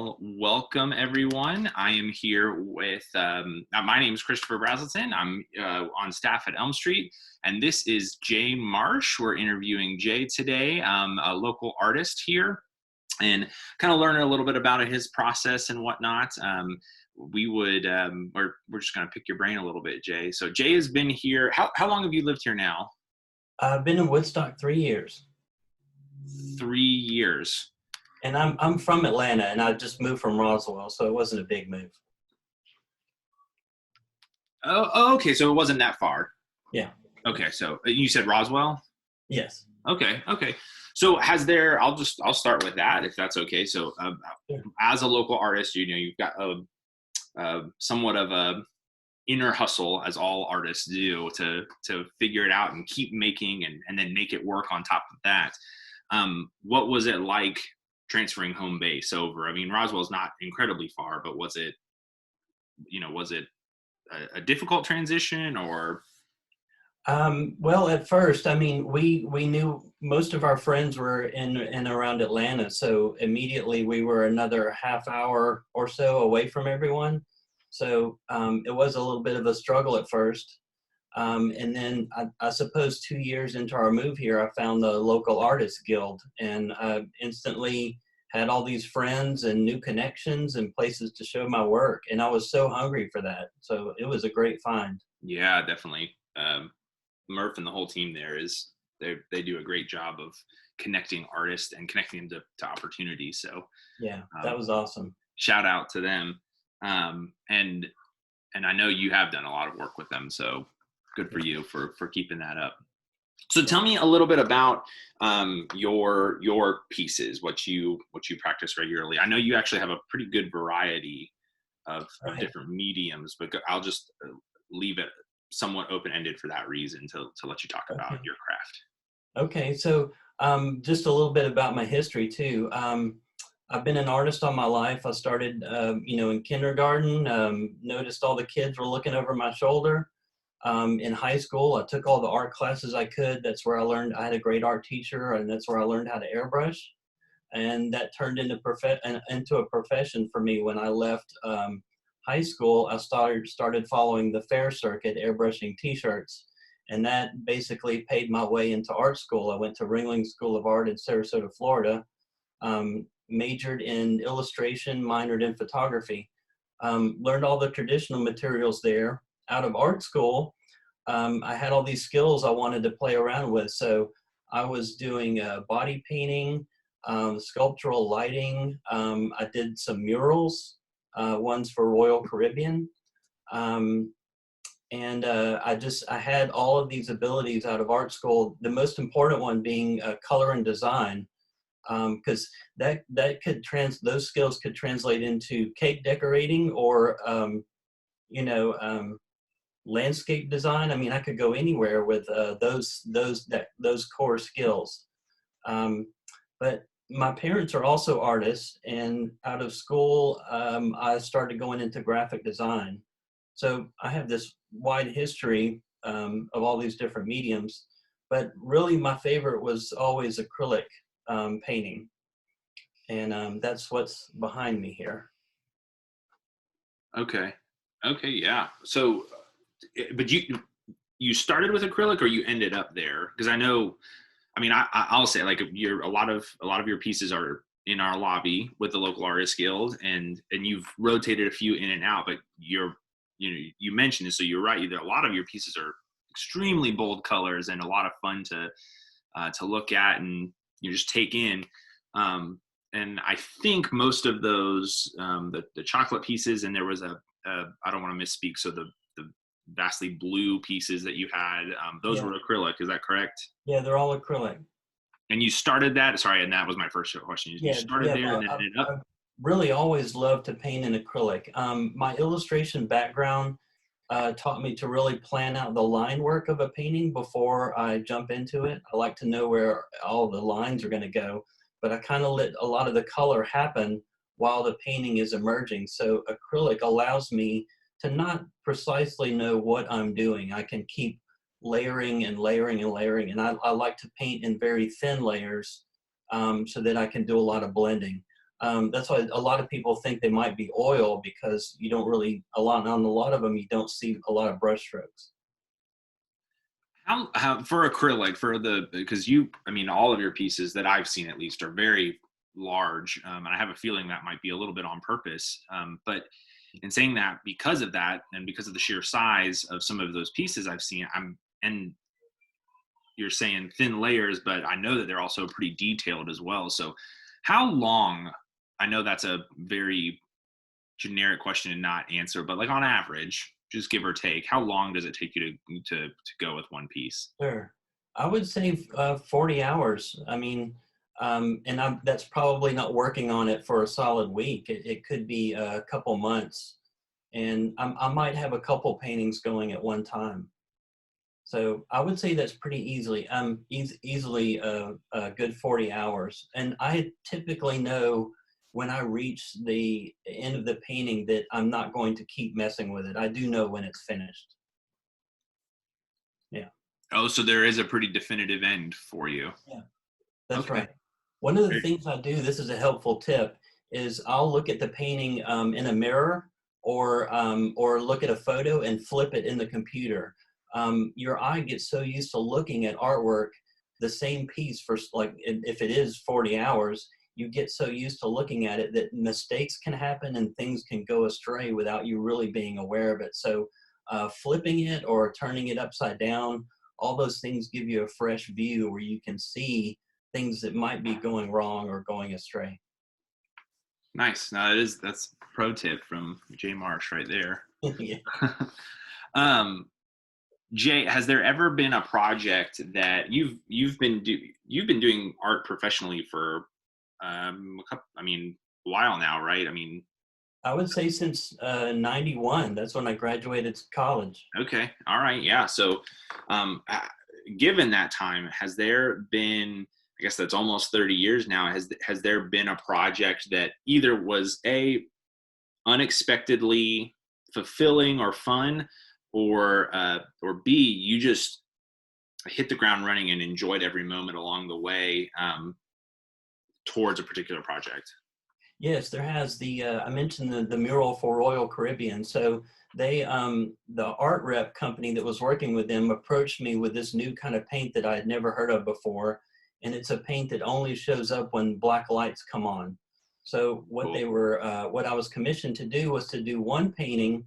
Well, welcome everyone. I am here with, my name is Christopher Brazelton. I'm on staff at Elm Street, and this is Jay Marsh. We're interviewing Jay today, a local artist here, and kind of learning a little bit about his process and whatnot. We're just going to pick your brain a little bit, Jay. So Jay has been here. How long have you lived here now? I've been in Woodstock 3 years. 3 years. And I'm from Atlanta, and I just moved from Roswell, so it wasn't a big move. Oh, okay. So it wasn't that far. Yeah. Okay. So you said Roswell? Yes. Okay. So I'll start with that if that's okay. So Sure. as a local artist, you've got somewhat of a inner hustle, as all artists do, to figure it out and keep making and then make it work on top of that. What was it like transferring home base over? I mean, Roswell's not incredibly far, but was it a difficult transition or? Well, at first, I mean, we knew most of our friends were in and around Atlanta, so immediately we were another half hour or so away from everyone. So it was a little bit of a struggle at first. And then I suppose 2 years into our move here, I found the local artists guild, and I instantly had all these friends and new connections and places to show my work. And I was so hungry for that. So it was a great find. Yeah, definitely. Murph and the whole team there they do a great job of connecting artists and connecting them to opportunities. So Yeah, that was awesome. Shout out to them. And I know you have done a lot of work with them. So good for you for keeping that up. So tell me a little bit about your pieces, what you practice regularly. I know you actually have a pretty good variety of different mediums, but I'll just leave it somewhat open-ended for that reason to let you talk about your craft. Okay, so just a little bit about my history too. I've been an artist all my life. I started, in kindergarten, noticed all the kids were looking over my shoulder. In high school, I took all the art classes I could. That's where I learned. I had a great art teacher, and that's where I learned how to airbrush. And that turned into a profession for me. When I left high school, I started following the fair circuit, airbrushing T-shirts, and that basically paid my way into art school. I went to Ringling School of Art in Sarasota, Florida. Majored in illustration, minored in photography. Learned all the traditional materials there. Out of art school, I had all these skills I wanted to play around with. So I was doing body painting, sculptural lighting. I did some murals, ones for Royal Caribbean. And I had all of these abilities out of art school. The most important one being color and design, because those skills could translate into cake decorating or landscape design. I mean, I could go anywhere with those core skills. But my parents are also artists, and out of school, I started going into graphic design. So I have this wide history of all these different mediums, but really my favorite was always acrylic painting. And that's what's behind me here. Okay, yeah. So, but you started with acrylic, or you ended up there? Because I know, I mean, I'll say, like, a lot of your pieces are in our lobby with the local artist guild, and you've rotated a few in and out, but you mentioned it, so you're right. A lot of your pieces are extremely bold colors and a lot of fun to look at and you just take in. And I think most of those, the chocolate pieces, and there was I don't want to misspeak, so the vastly blue pieces that you had, those were acrylic. Is that correct? Yeah, they're all acrylic. And you started that? Sorry, and that was my first question. You started there and then ended up? I really always loved to paint in acrylic. My illustration background taught me to really plan out the line work of a painting before I jump into it. I like to know where all the lines are going to go, but I kind of let a lot of the color happen while the painting is emerging. So acrylic allows me to not precisely know what I'm doing. I can keep layering and layering and layering, and I like to paint in very thin layers so that I can do a lot of blending. That's why a lot of people think they might be oil, because you don't really, on a lot of them, you don't see a lot of brush strokes. How for acrylic, because I mean, all of your pieces that I've seen at least are very large, and I have a feeling that might be a little bit on purpose. But in saying that, because of that, and because of the sheer size of some of those pieces I've seen, and you're saying thin layers, but I know that they're also pretty detailed as well. So how long, I know that's a very generic question and not answer, but like on average, just give or take, how long does it take you to go with one piece? Sure. I would say 40 hours. I mean, that's probably not working on it for a solid week. It could be a couple months, and I might have a couple paintings going at one time. So I would say that's pretty easily a good 40 hours. And I typically know when I reach the end of the painting that I'm not going to keep messing with it. I do know when it's finished. Yeah. Oh, so there is a pretty definitive end for you. Yeah, that's Okay. right. One of the things I do, this is a helpful tip, is I'll look at the painting in a mirror, or look at a photo and flip it in the computer. Your eye gets so used to looking at artwork, the same piece for like, if it is 40 hours, you get so used to looking at it that mistakes can happen and things can go astray without you really being aware of it. So flipping it or turning it upside down, all those things give you a fresh view where you can see things that might be going wrong or going astray. Nice. Now that's pro tip from Jay Marsh right there. Yeah. um, Jay, has there ever been a project that you've been doing art professionally for a while now, right? I mean, I would say since 91. That's when I graduated college. okay, all right, yeah. So, given that time, has there been? I guess that's almost 30 years now. Has there been a project that either was unexpectedly fulfilling or fun, or B, you just hit the ground running and enjoyed every moment along the way towards a particular project? Yes, there has. I mentioned the mural for Royal Caribbean. So they the art rep company that was working with them approached me with this new kind of paint that I had never heard of before, and it's a paint that only shows up when black lights come on. So Cool. what I was commissioned to do was to do one painting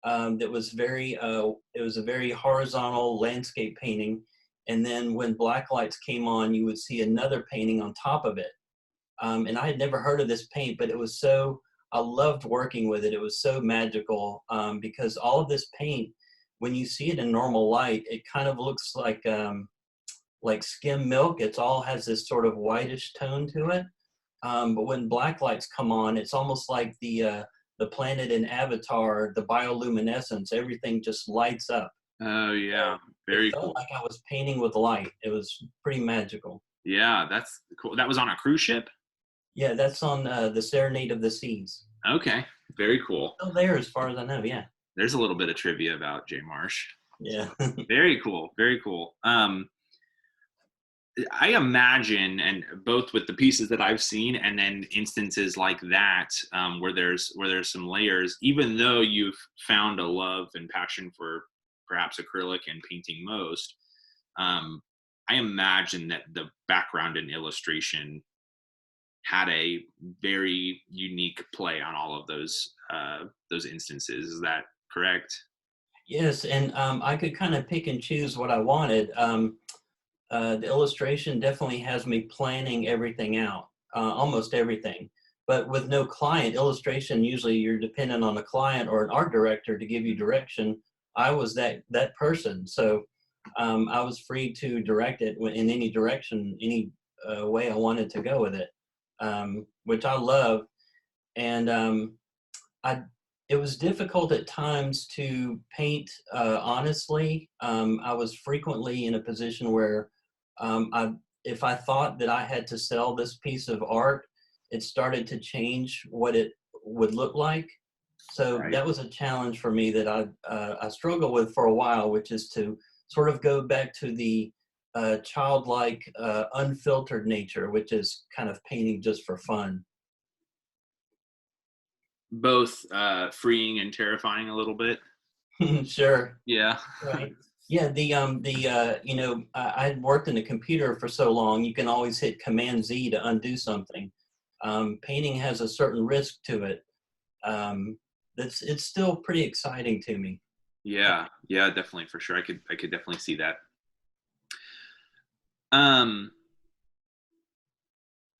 that was it was a very horizontal landscape painting, and then when black lights came on, you would see another painting on top of it. And I had never heard of this paint, but I loved working with it. It was so magical because all of this paint, when you see it in normal light, it kind of looks like skim milk. It all has this sort of whitish tone to it. But when black lights come on, it's almost like the planet in Avatar, the bioluminescence, everything just lights up. Oh yeah, very It felt cool. like I was painting with light. It was pretty magical. Yeah, that's cool. That was on a cruise ship? Yeah, that's on the Serenade of the Seas. Okay, very cool. Still there as far as I know, yeah. There's a little bit of trivia about Jay Marsh. Yeah. Very cool, very cool. I imagine, and both with the pieces that I've seen and then instances like that, where there's some layers, even though you've found a love and passion for perhaps acrylic and painting most, I imagine that the background in illustration had a very unique play on all of those instances. Is that correct? Yes, and I could kind of pick and choose what I wanted. The illustration definitely has me planning everything out, almost everything. But with no client, illustration, usually you're dependent on a client or an art director to give you direction. I was that person, so I was free to direct it in any direction, any way I wanted to go with it, which I love. And I it was difficult at times to paint honestly. I was frequently in a position where if I thought that I had to sell this piece of art, it started to change what it would look like. So Right. that was a challenge for me that I struggled with for a while, which is to sort of go back to the childlike, unfiltered nature, which is kind of painting just for fun. both freeing and terrifying a little bit. Sure. Yeah. Right. Yeah, I'd worked in a computer for so long, you can always hit Command Z to undo something. Painting has a certain risk to it. Um, it's still pretty exciting to me. Yeah, yeah, definitely, for sure. I could definitely see that. Um,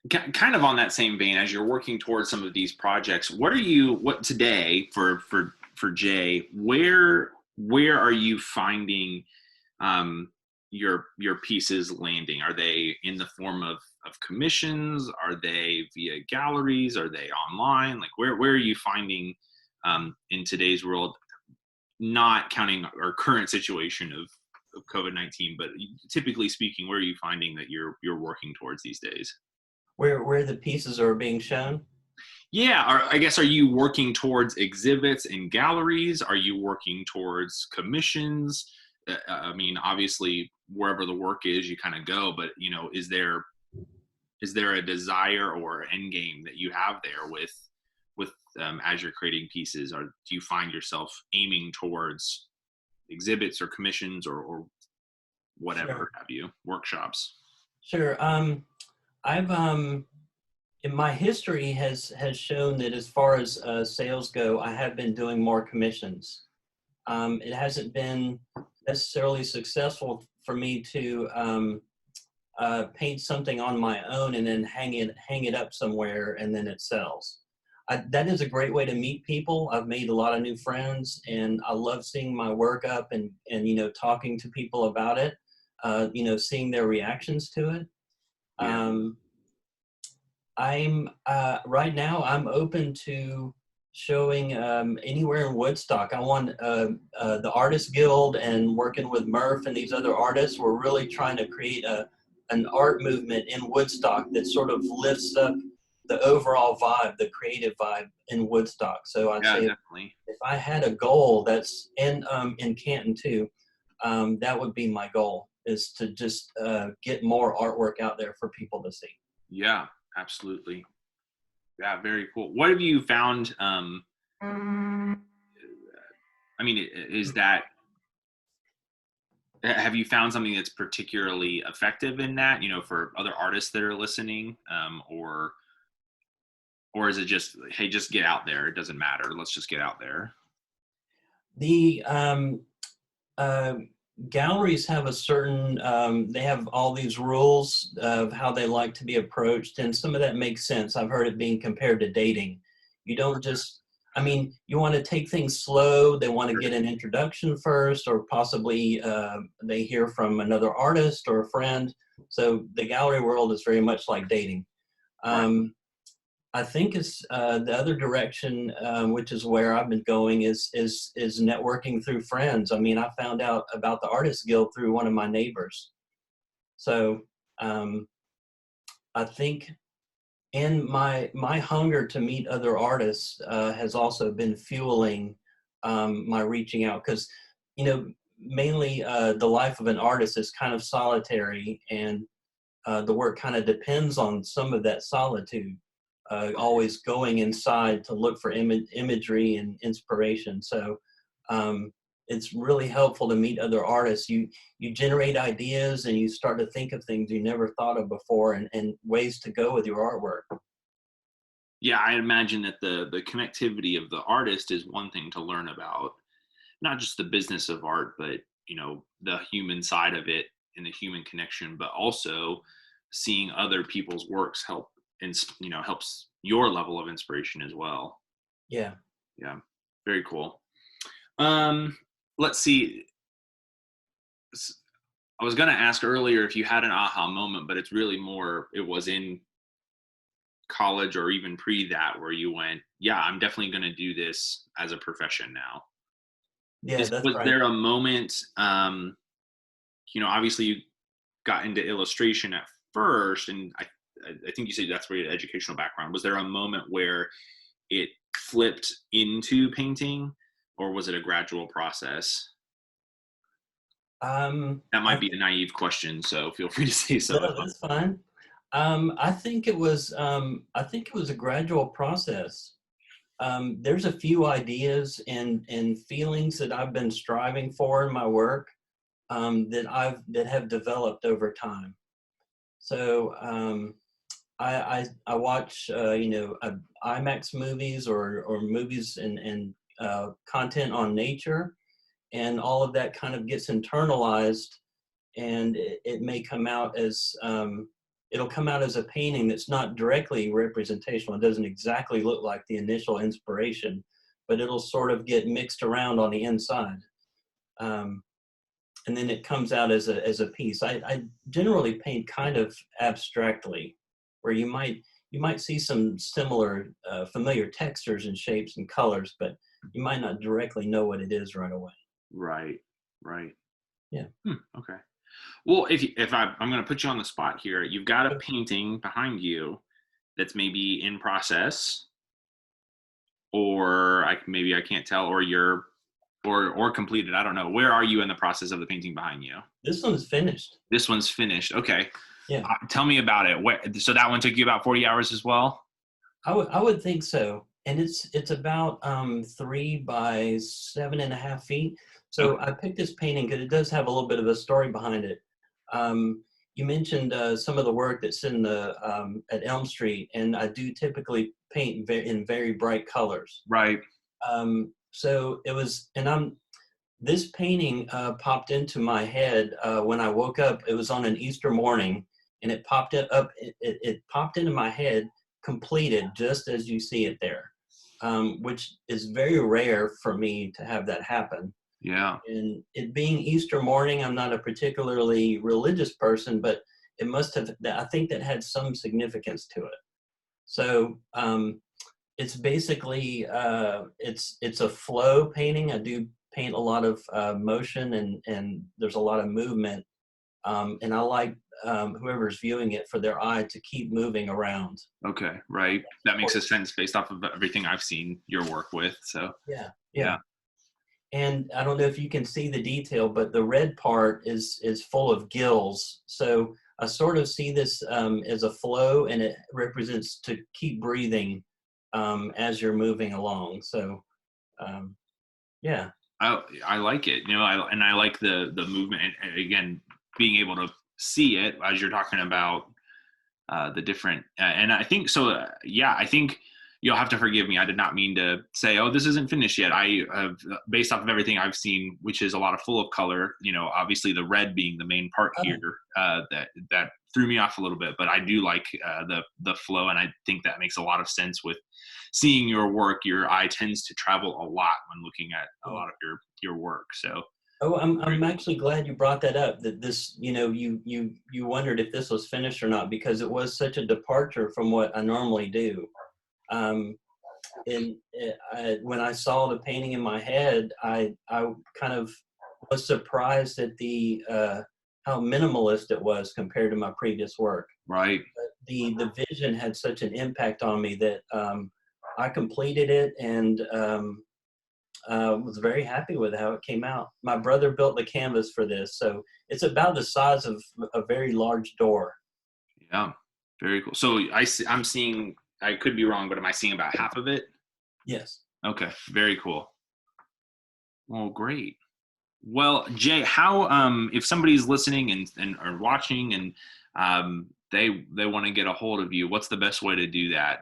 kind of on that same vein, as you're working towards some of these projects, what today for Jay, where are you finding um, your pieces landing? Are they in the form of commissions? Are they via galleries? Are they online? Like where are you finding in today's world, not counting our current situation of COVID-19, but typically speaking, where are you finding that you're working towards these days? Where the pieces are being shown? Yeah, I guess, are you working towards exhibits in galleries? Are you working towards commissions? I mean, obviously, wherever the work is, you kind of go. But is there a desire or end game that you have there with as you're creating pieces? Or do you find yourself aiming towards exhibits or commissions or whatever Sure. have you, workshops? Sure. I've in my history has shown that as far as sales go, I have been doing more commissions. It hasn't been necessarily successful for me to paint something on my own and then hang it up somewhere and then it sells. That is a great way to meet people. I've made a lot of new friends, and I love seeing my work up and talking to people about it. Seeing their reactions to it. Yeah. Um, I'm right now. I'm open to showing anywhere in Woodstock. I want the Artist Guild and working with Murph and these other artists. We're really trying to create an art movement in Woodstock that sort of lifts up the overall vibe, the creative vibe in Woodstock. So I'd Yeah, say definitely. if I had a goal that's in Canton too, that would be my goal, is to just get more artwork out there for people to see. Yeah, absolutely. Yeah, very cool. What have you found? I mean, is that, have you found something that's particularly effective in that, for other artists that are listening, or is it just, hey, just get out there? It doesn't matter. Let's just get out there. The uh, galleries have a certain, they have all these rules of how they like to be approached, and some of that makes sense. I've heard it being compared to dating. You don't just, I mean, you want to take things slow. They want to get an introduction first, or possibly they hear from another artist or a friend. So the gallery world is very much like dating. Right. I think it's the other direction, which is where I've been going, is networking through friends. I mean, I found out about the Artist Guild through one of my neighbors. So um, I think, and my hunger to meet other artists has also been fueling my reaching out, because mainly the life of an artist is kind of solitary, and the work kind of depends on some of that solitude. Always going inside to look for imagery and inspiration. So it's really helpful to meet other artists. You generate ideas and you start to think of things you never thought of before, and ways to go with your artwork. Yeah, I imagine that the connectivity of the artist is one thing to learn about, not just the business of art, but the human side of it and the human connection, but also seeing other people's works helps your level of inspiration as well. Yeah. Yeah, very cool. Um, let's see. I was going to ask earlier if you had an aha moment, but it's really more, it was in college or even pre that, where you went, yeah, I'm definitely going to do this as a profession now. Yeah, that's Was right. there a moment, obviously you got into illustration at first, and I think you said that's where your educational background. Was there a moment where it flipped into painting, or was it a gradual process? That I might be a naive question, so feel free to say so. No, that's fine. I think it was a gradual process. There's a few ideas and feelings that I've been striving for in my work, that have developed over time. So I watch IMAX movies or movies and content on nature, and all of that kind of gets internalized, and it may come out as it'll come out as a painting that's not directly representational. It doesn't exactly look like the initial inspiration, but it'll sort of get mixed around on the inside. And then it comes out as a piece. I generally paint kind of abstractly, where you might see some similar familiar textures and shapes and colors, but you might not directly know what it is right away. Right. Yeah. Okay. Well, if I'm going to put you on the spot here, you've got a painting behind you that's maybe in process, or maybe I can't tell, or or completed. I don't know. Where are you in the process of the painting behind you? This one's finished. This one's finished. Okay. Yeah. Tell me about it. So that one took you about 40 hours as well? I would think so. And it's about 3 by 7.5 feet. So Okay. I picked this painting because it does have a little bit of a story behind it. You mentioned some of the work that's in the at Elm Street, and I do typically paint in very bright colors. Right. So it was, and this painting popped into my head when I woke up. It was on an Easter morning, and it popped it popped into my head, completed just as you see it there, which is very rare for me to have that happen. Yeah. And it being Easter morning, I'm not a particularly religious person, but it must have, I think that had some significance to it. So it's basically, it's a flow painting. I do paint a lot of motion, and there's a lot of movement. And I like whoever's viewing it for their eye to keep moving around. Okay. Right. That makes a sense based off of everything I've seen your work with. So Yeah. And I don't know if you can see the detail, but the red part is full of gills. So I sort of see this as a flow, and it represents to keep breathing as you're moving along. So yeah. I like it, and I like the movement, and again, being able to see it as you're talking about the different, and I think so. I think you'll have to forgive me. I did not mean to say, "Oh, this isn't finished yet." I have, based off of everything I've seen, which is a lot of full of color. Obviously the red being the main part here, that threw me off a little bit. But I do like the flow, and I think that makes a lot of sense with seeing your work. Your eye tends to travel a lot when looking at a lot of your work. So. Oh, I'm actually glad you brought that up. That this, you wondered if this was finished or not, because it was such a departure from what I normally do. And when I saw the painting in my head, I kind of was surprised at the how minimalist it was compared to my previous work. Right. But the vision had such an impact on me that I completed it, and was very happy with how it came out. My brother built the canvas for this, so it's about the size of a very large door. Yeah, very cool. So I'm seeing, I could be wrong, but am I seeing about half of it? Yes. Okay, very cool. Well, great. Well, Jay, how if somebody's listening and or watching, and they want to get a hold of you, what's the best way to do that?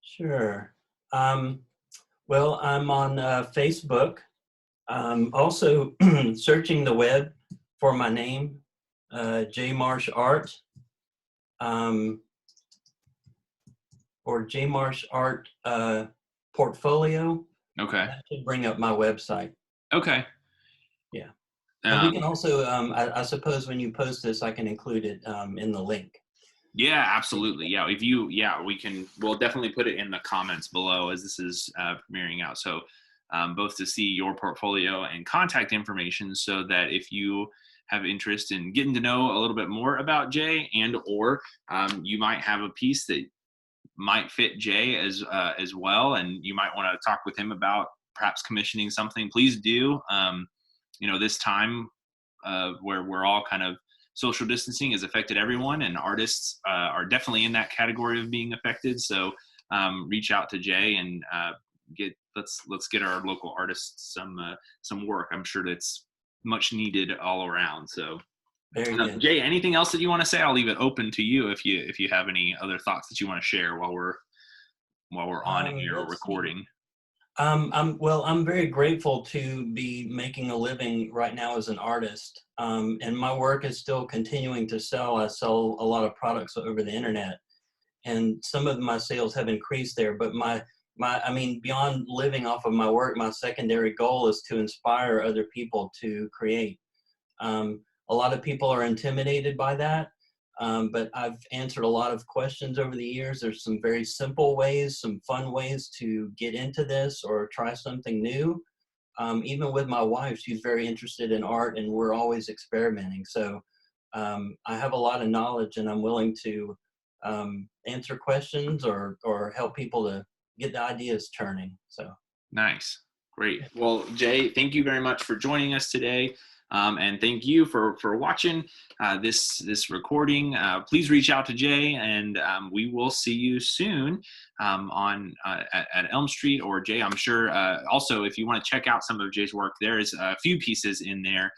Sure. Well, I'm on Facebook. Also searching the web for my name, Jay Marsh Art, or Jay Marsh Art Portfolio. Okay. That should bring up my website. Okay. Yeah. And we can also, I suppose when you post this, I can include it in the link. Yeah, absolutely. Yeah, we'll definitely put it in the comments below as this is premiering out. So both to see your portfolio and contact information, so that if you have interest in getting to know a little bit more about Jay, and or you might have a piece that might fit Jay as well, and you might want to talk with him about perhaps commissioning something, please do. This time where we're all kind of social distancing has affected everyone, and artists are definitely in that category of being affected. So reach out to Jay and let's get our local artists some work. I'm sure that's much needed all around. So Very good. Jay, anything else that you want to say? I'll leave it open to you if you have any other thoughts that you want to share while we're on here or Let's see. recording. I'm very grateful to be making a living right now as an artist, and my work is still continuing to sell. I sell a lot of products over the internet, and some of my sales have increased there. But I mean, beyond living off of my work, my secondary goal is to inspire other people to create. A lot of people are intimidated by that, but I've answered a lot of questions over the years. There's some very simple ways, some fun ways to get into this or try something new. Even with my wife, she's very interested in art, and we're always experimenting. So I have a lot of knowledge, and I'm willing to answer questions or help people to get the ideas turning. So Nice. Great. Well, Jay, thank you very much for joining us today. And thank you for watching this recording. Please reach out to Jay, and we will see you soon at Elm Street. Or Jay, I'm sure also if you want to check out some of Jay's work, there is a few pieces in there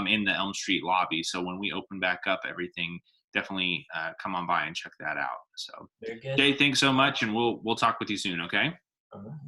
in the Elm Street lobby. So when we open back up everything, definitely come on by and check that out. So very good. Jay, thanks so much, and we'll talk with you soon. Okay. All right.